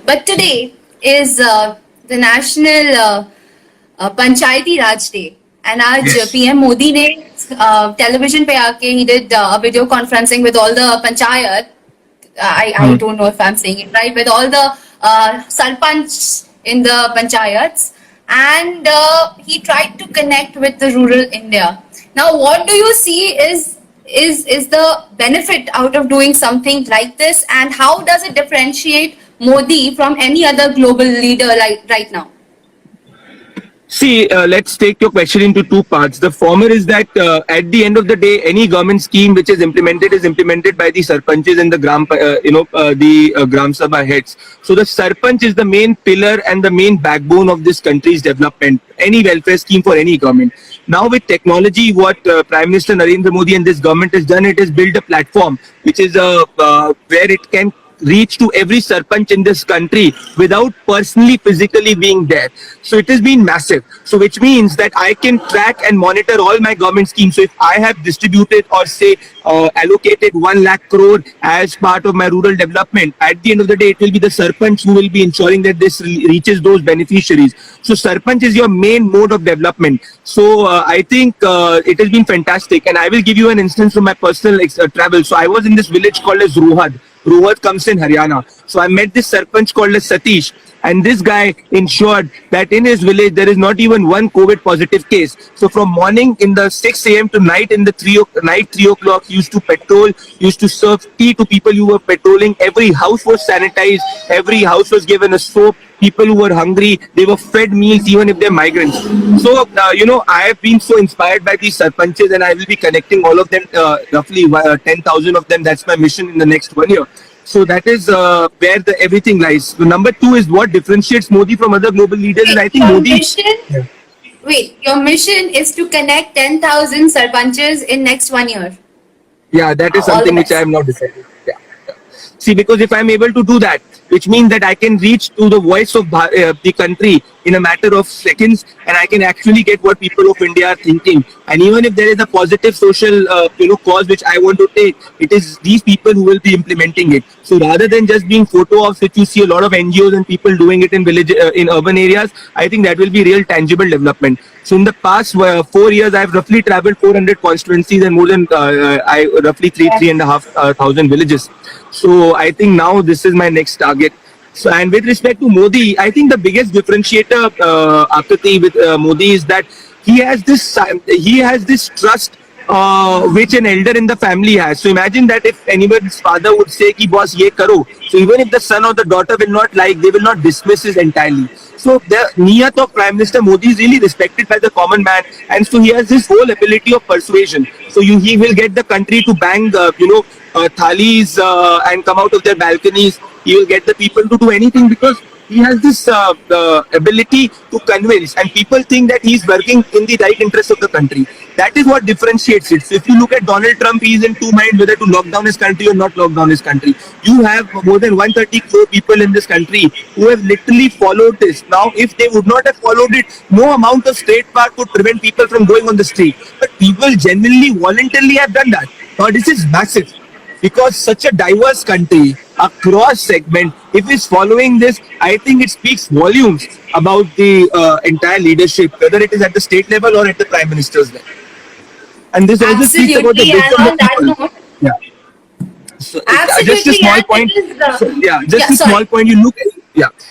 But today is the National Panchayati Raj Day. And आज Yes. PM Modi ने television पे आके he did a video conferencing with all the panchayat. I don't know if I'm saying it right, with all the Sarpanches in the panchayats, and he tried to connect with the rural India. Now, what do you see is the benefit out of doing something like this, and how does it differentiate Modi from any other global leader like right now? See, let's take your question into two parts. The former is that at the end of the day, any government scheme which is implemented by the Sarpanches and the Gram Sabha heads. So the Sarpanch is the main pillar and the main backbone of this country's development. Any welfare scheme for any government. Now with technology, what Prime Minister Narendra Modi and this government has done, it has built a platform which is where it can reach to every Sarpanch in this country without personally, physically being there. So it has been massive. So which means that I can track and monitor all my government schemes. So if I have distributed or say allocated 1 lakh crore as part of my rural development, at the end of the day, it will be the Sarpanch who will be ensuring that this reaches those beneficiaries. So Sarpanch is your main mode of development. So I think it has been fantastic. And I will give you an instance from my personal travel. So I was in this village called as Rohad. Rohad comes in Haryana. So I met this Sarpanch called as Satish, and this guy ensured that in his village there is not even one COVID positive case. So from morning in the 6 a.m. to night in the 3 o'clock, he used to patrol, used to serve tea to people who were patrolling. Every house was sanitized, every house was given a soap. People who were hungry, they were fed meals even if they're migrants. So, I have been so inspired by these Sarpanches, and I will be connecting all of them, roughly 10,000 of them. That's my mission in the next 1 year. So that is where everything lies. So number two is what differentiates Modi from other global leaders. And I think your mission is to connect 10,000 Sarpanches in next 1 year. Yeah, that is something which I have not decided. Yeah. See, because if I'm able to do that, which means that I can reach to the voice of the country in a matter of seconds, and I can actually get what people of India are thinking. And even if there is a positive social, cause which I want to take, it is these people who will be implementing it. So rather than just being photo ops, which you see a lot of NGOs and people doing it in in urban areas, I think that will be real tangible development. So in the past 4 years, I've roughly traveled 400 constituencies and more than roughly 3,500 villages. So I think now this is my next target. So, and with respect to Modi, I think the biggest differentiator, Aakriti, with Modi is that he has this trust which an elder in the family has. So imagine that if anybody's father would say ki boss ye karo, so even if the son or the daughter will not like, they will not dismiss it entirely. So the niyat of Prime Minister Modi is really respected by the common man, and so he has this whole ability of persuasion. So he will get the country to bang thalis and come out of their balconies. He will get the people to do anything because he has this ability to convince, and people think that he's working in the right interest of the country. That is what differentiates it. So if you look at Donald Trump, he's in two minds whether to lock down his country or not lock down his country. You have more than 130 crore people in this country who have literally followed this. Now, if they would not have followed it, no amount of state power could prevent people from going on the street. But people genuinely, voluntarily have done that. Now, this is massive. Because such a diverse country, across segment, if it's following this, I think it speaks volumes about the entire leadership, whether it is at the state level or at the Prime Minister's level. And this also speaks about the wisdom of people. Yeah. So, just a small point. Small point. You look.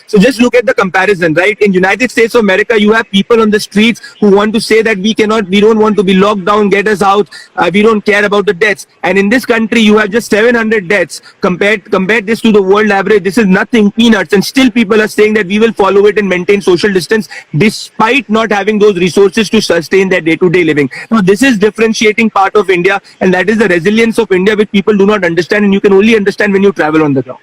So just look at the comparison, right? In United States of America, you have people on the streets who want to say that we don't want to be locked down, get us out, we don't care about the deaths. And in this country, you have just 700 deaths. Compare this to the world average. This is nothing, peanuts. And still people are saying that we will follow it and maintain social distance despite not having those resources to sustain their day-to-day living. Now, this is differentiating part of India, and that is the resilience of India, which people do not understand, and you can only understand when you travel on the ground.